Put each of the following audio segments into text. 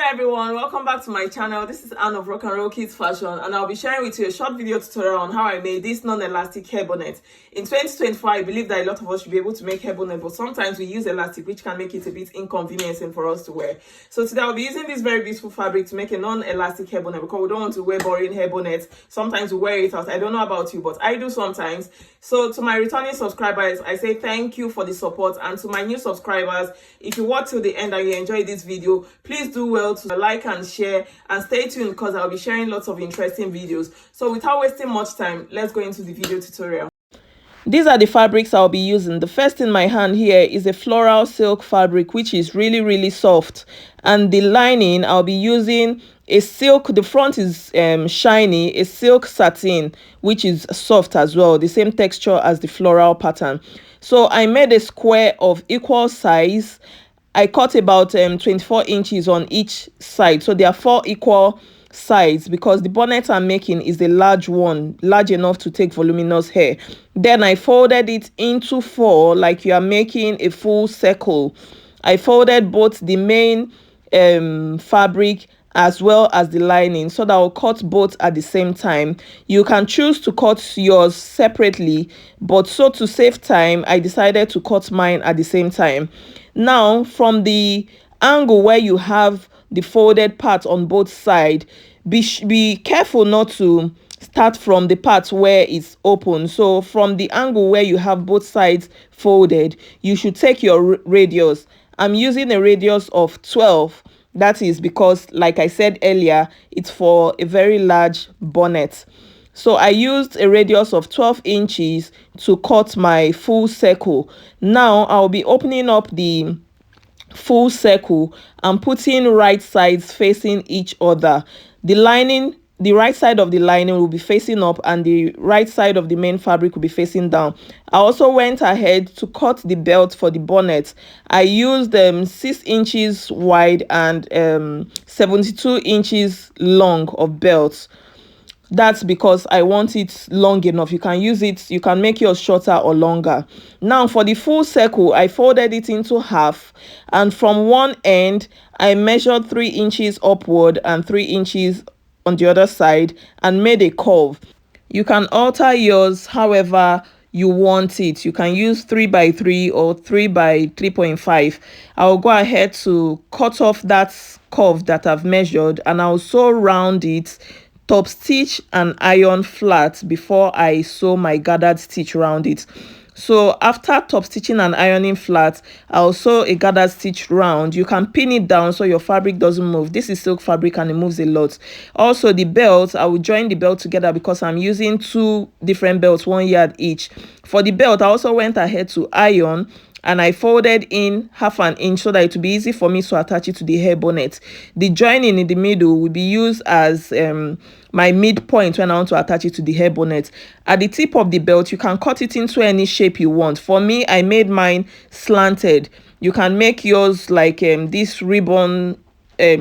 Everyone, welcome back to my channel. This is Anne of Rock and Roll Kids Fashion, and I'll be sharing with you a short video tutorial on how I made this non-elastic hair bonnet. In 2024, I believe that a lot of us should be able to make hair bonnet, but sometimes we use elastic, which can make it a bit inconveniencing for us to wear. So today I'll be using this very beautiful fabric to make a non-elastic hair bonnet, because we don't want to wear boring hair bonnets. Sometimes we wear it out. I don't know about you, but I do sometimes. So to my returning subscribers, I say thank you for the support, and to my new subscribers, if you watch till the end and you enjoy this video, please do well to like and share, and stay tuned because I'll be sharing lots of interesting videos. So without wasting much time, let's go into the video tutorial. These are the fabrics I'll be using. The first in my hand here is a floral silk fabric, which is really soft, and the lining I'll be using a silk. The front is shiny, a silk satin, which is soft as well, the same texture as the floral pattern. So I made a square of equal size. I cut about 24 inches on each side, so there are 4 equal sides because the bonnet I'm making is a large one, large enough to take voluminous hair. Then I folded it into 4 like you are making a full circle. I folded both the main fabric as well as the lining, so that I'll cut both at the same time. You can choose to cut yours separately, but so to save time, I decided to cut mine at the same time. Now, from the angle where you have the folded part on both sides, be careful not to start from the part where it's open. So from the angle where you have both sides folded, you should take your radius. I'm using a radius of 12. That is because, like I said earlier, it's for a very large bonnet. So I used a radius of 12 inches to cut my full circle. Now I'll be opening up the full circle and putting right sides facing each other. The right side of the lining will be facing up and the right side of the main fabric will be facing down. I also went ahead to cut the belt for the bonnet. I used 6 inches wide and 72 inches long of belt. That's because I want it long enough. You can use it, you can make yours shorter or longer. Now for the full circle, I folded it into half, and from one end I measured 3 inches upward and 3 inches on the other side and made a curve. You can alter yours however you want it. You can use 3 by 3 or 3 by 3.5. I'll go ahead to cut off that curve that I've measured, and I'll sew round it, top stitch and iron flat before I sew my gathered stitch around it. So after top stitching and ironing flat, I'll sew a gathered stitch round. You can pin it down so your fabric doesn't move. This is silk fabric and it moves a lot. Also the belt, I will join the belt together because I'm using 2 different belts, 1 yard each. For the belt, I also went ahead to iron, and I folded in 1/2 inch so that it would be easy for me to attach it to the hair bonnet. The joining in the middle will be used as my midpoint when I want to attach it to the hair bonnet. At the tip of the belt, you can cut it into any shape you want. For me, I made mine slanted. You can make yours like this ribbon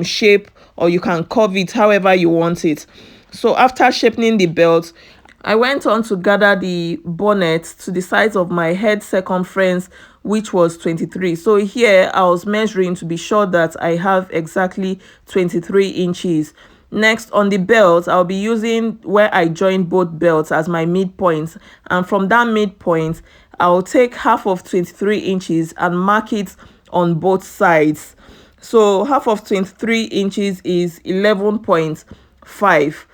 shape, or you can curve it however you want it. So after shaping the belt, I went on to gather the bonnet to the size of my head circumference, which was 23. So here I was measuring to be sure that I have exactly 23 inches. Next, on the belt, I'll be using where I joined both belts as my midpoint, and from that midpoint I'll take half of 23 inches and mark it on both sides. So half of 23 inches is 11.5.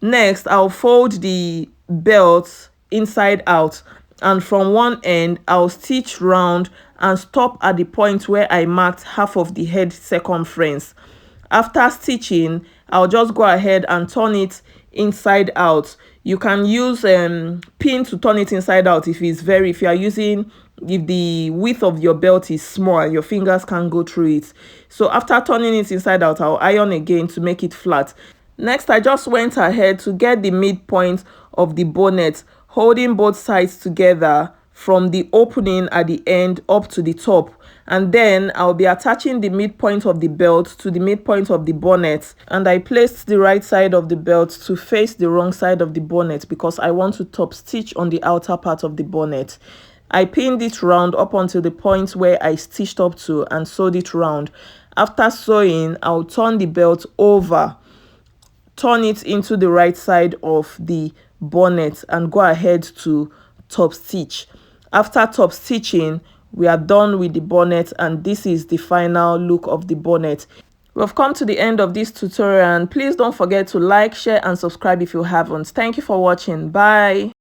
Next, I'll fold the belt inside out, and from one end I'll stitch round and stop at the point where I marked half of the head circumference. After stitching, I'll just go ahead and turn it inside out. You can use pin to turn it inside out if the width of your belt is small and your fingers can't go through it. So after turning it inside out, I'll iron again to make it flat. Next, I just went ahead to get the midpoint of the bonnet, holding both sides together from the opening at the end up to the top, and then I'll be attaching the midpoint of the belt to the midpoint of the bonnet, and I placed the right side of the belt to face the wrong side of the bonnet because I want to top stitch on the outer part of the bonnet. I pinned it round up until the point where I stitched up to and sewed it round. After sewing, I'll turn the belt over, turn it into the right side of the bonnet, and go ahead to top stitch. After top stitching, we are done with the bonnet, and this is the final look of the bonnet. We've come to the end of this tutorial, and please don't forget to like, share and subscribe if you haven't. Thank you for watching. Bye.